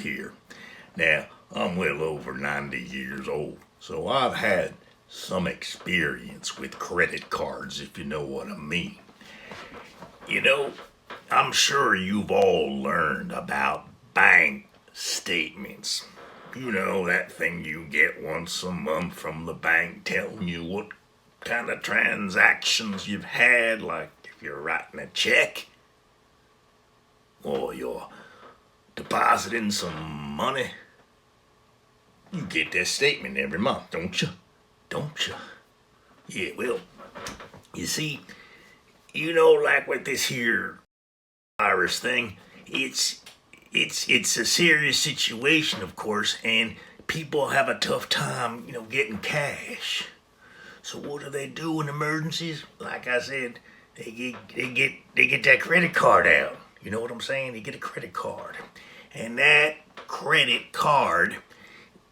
here. Now, I'm well over 90 years old, so I've had some experience with credit cards, if you know what I mean. You know, I'm sure you've all learned about bank statements. You know, that thing you get once a month from the bank telling you what kind of transactions you've had, like if you're writing a check or you're depositing some money. You get that statement every month, don't you? Don't you? Yeah, well, you see, like with this here virus thing, it's a serious situation, of course, and people have a tough time, getting cash. So what do they do in emergencies? Like I said, they get that credit card out. You know what I'm saying? They get a credit card, and that credit card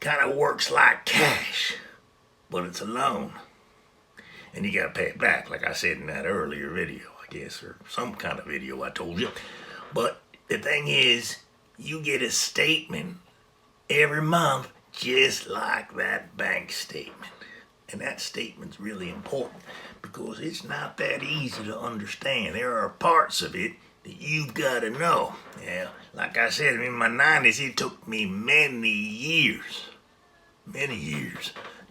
kind of works like cash, but it's a loan, and you gotta pay it back, like I said in that earlier video, I guess, or some kind of video I told you. But the thing is, you get a statement every month, just like that bank statement. And that statement's really important because it's not that easy to understand. There are parts of it that you've got to know. Yeah, like I said, in my 90s, it took me many years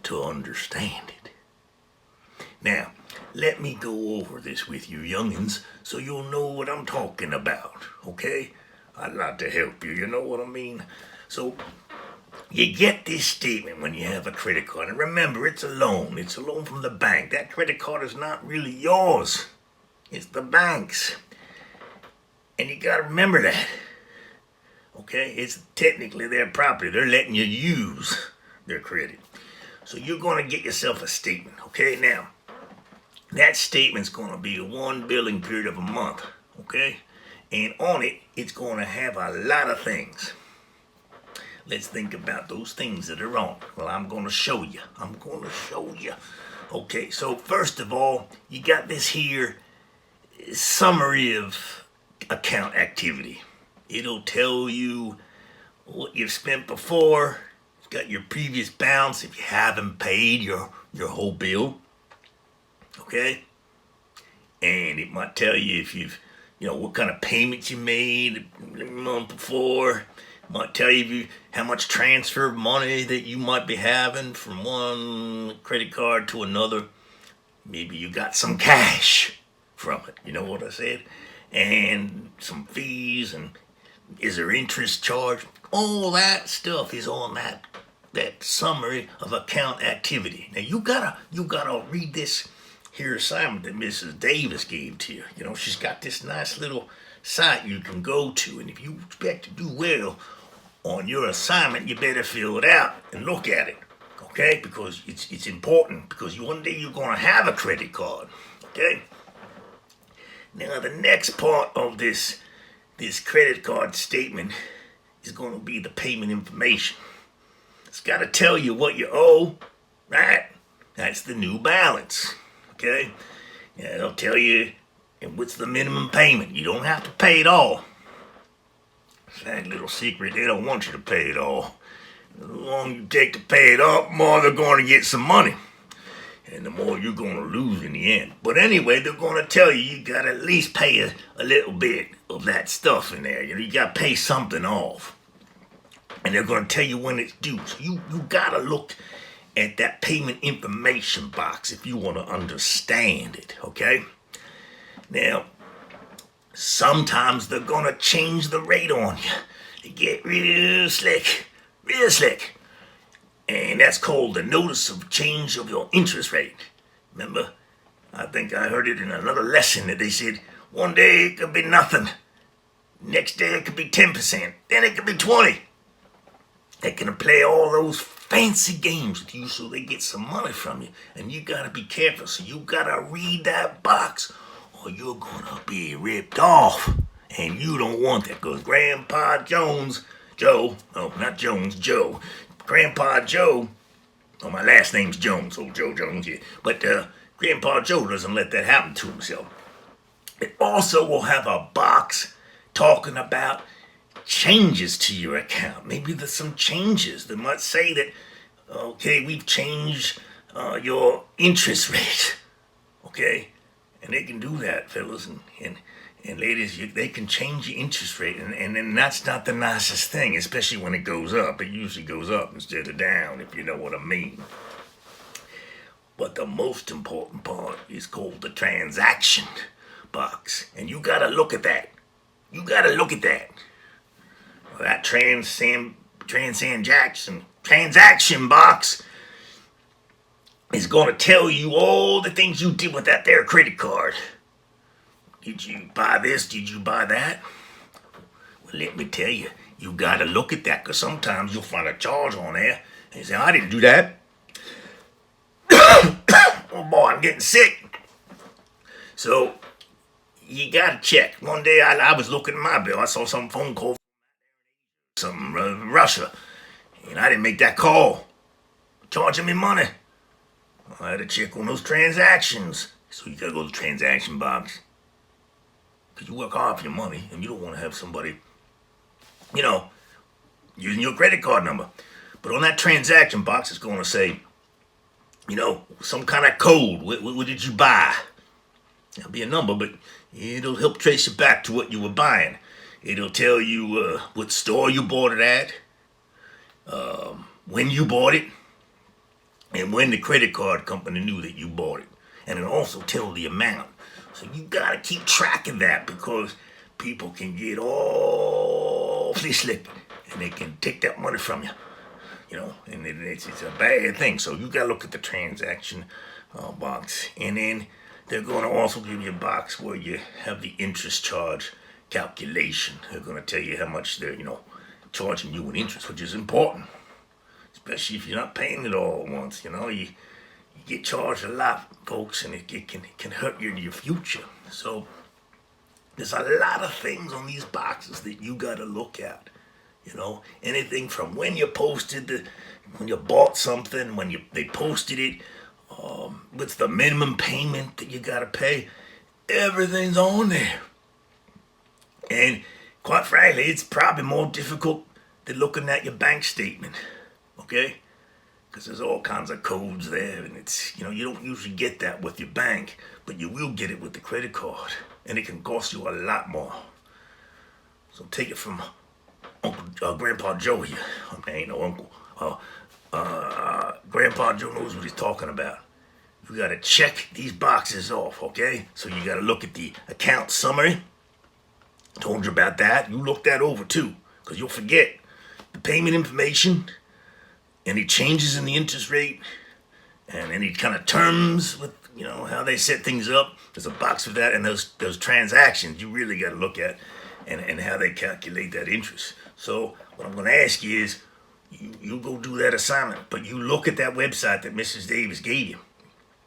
to understand it. Now, let me go over this with you youngins so you'll know what I'm talking about, okay? I'd like to help you, you know what I mean? So, you get this statement when you have a credit card. And remember, it's a loan. It's a loan from the bank. That credit card is not really yours. It's the bank's. And you gotta remember that. Okay? It's technically their property. They're letting you use their credit. So you're gonna get yourself a statement, okay? Now, that statement's gonna be one billing period of a month, okay? And on it, it's gonna have a lot of things. Let's think about those things that are on. Well, I'm gonna show you. Okay, so first of all, you got this here summary of account activity. It'll tell you what you've spent before. It's got your previous balance if you haven't paid your whole bill. Okay? And it might tell you if you've, what kind of payments you made the month before. It might tell you how much transfer of money that you might be having from one credit card to another. Maybe you got some cash from it. You know what I said? And some fees, and is there interest charged? All that stuff is on that summary of account activity. Now you gotta read this here assignment that Mrs. Davis gave to you. She's got this nice little site you can go to, and if you expect to do well on your assignment, you better fill it out and look at it, okay? Because it's important, because one day you're gonna have a credit card, okay? Now the next part of this credit card statement is gonna be the payment information. It's gotta tell you what you owe, right? That's the new balance, okay? Yeah, it'll tell you what's the minimum payment. You don't have to pay it all. That little secret, they don't want you to pay it all. The longer you take to pay it off, the more they're going to get some money. And the more you're going to lose in the end. But anyway, they're going to tell you got to at least pay a little bit of that stuff in there. You got to pay something off. And they're going to tell you when it's due. So you got to look at that payment information box if you want to understand it, okay? Now, sometimes they're gonna change the rate on you. They get real slick. And that's called the notice of change of your interest rate. Remember, I think I heard it in another lesson that they said, one day it could be nothing. Next day it could be 10%. Then it could be 20. They can play all those fancy games with you so they get some money from you. And you gotta be careful. So you gotta read that box, or you're gonna be ripped off. And you don't want that, because Grandpa Jones, Joe, no, not Jones, Joe. Grandpa Joe, oh, my last name's Jones, old Joe Jones, yeah. But Grandpa Joe doesn't let that happen to himself. It also will have a box talking about changes to your account. Maybe there's some changes that might say that, okay, we've changed your interest rate. Okay? And they can do that, fellas and ladies. They can change your interest rate. And that's not the nicest thing, especially when it goes up. It usually goes up instead of down, if you know what I mean. But the most important part is called the transaction box. And you gotta look at that. You gotta look at that. That transaction box is gonna tell you all the things you did with that there credit card. Did you buy this? Did you buy that? Well, let me tell you, you gotta look at that, because sometimes you'll find a charge on there and you say, I didn't do that. Oh boy, I'm getting sick. So you gotta check. One day I was looking at my bill. I saw some phone call from Russia, and I didn't make that call. Charging me money. I had to check on those transactions. So you gotta go to the transaction box, because you work hard for your money, and you don't want to have somebody, using your credit card number. But on that transaction box, it's going to say, some kind of code. What did you buy? It'll be a number, but it'll help trace you back to what you were buying. It'll tell you what store you bought it at, when you bought it, and when the credit card company knew that you bought it. And it'll also tell the amount. So you gotta keep track of that, because people can get awfully slick and they can take that money from you. And it's a bad thing. So you gotta look at the transaction box. And then they're gonna also give you a box where you have the interest charge calculation. They're gonna tell you how much they're, charging you in interest, which is important. Especially if you're not paying it all at once. You get charged a lot, folks, and it can hurt you in your future. So there's a lot of things on these boxes that you gotta look at. Anything from when you posted when you bought something, when they posted it, what's the minimum payment that you gotta pay. Everything's on there. And quite frankly, it's probably more difficult than looking at your bank statement. Okay? Because there's all kinds of codes there, and it's, you don't usually get that with your bank, but you will get it with the credit card, and it can cost you a lot more. So take it from Grandpa Joe here. I ain't no uncle. Grandpa Joe knows what he's talking about. You gotta check these boxes off, okay? So you gotta look at the account summary. Told you about that. You look that over too, because you'll forget the payment information, any changes in the interest rate, and any kind of terms with, how they set things up. There's a box for that, and those transactions you really got to look at, and how they calculate that interest. So what I'm going to ask you is, you go do that assignment, but you look at that website that Mrs. Davis gave you.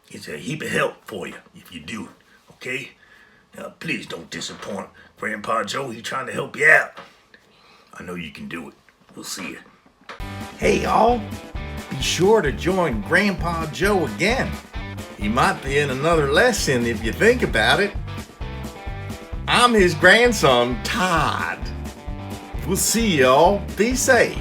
It's a heap of help for you if you do it, okay? Now, please don't disappoint Grandpa Joe. He's trying to help you out. I know you can do it. We'll see you. Hey, y'all. Be sure to join Grandpa Joe again. He might be in another lesson if you think about it. I'm his grandson, Todd. We'll see y'all. Be safe.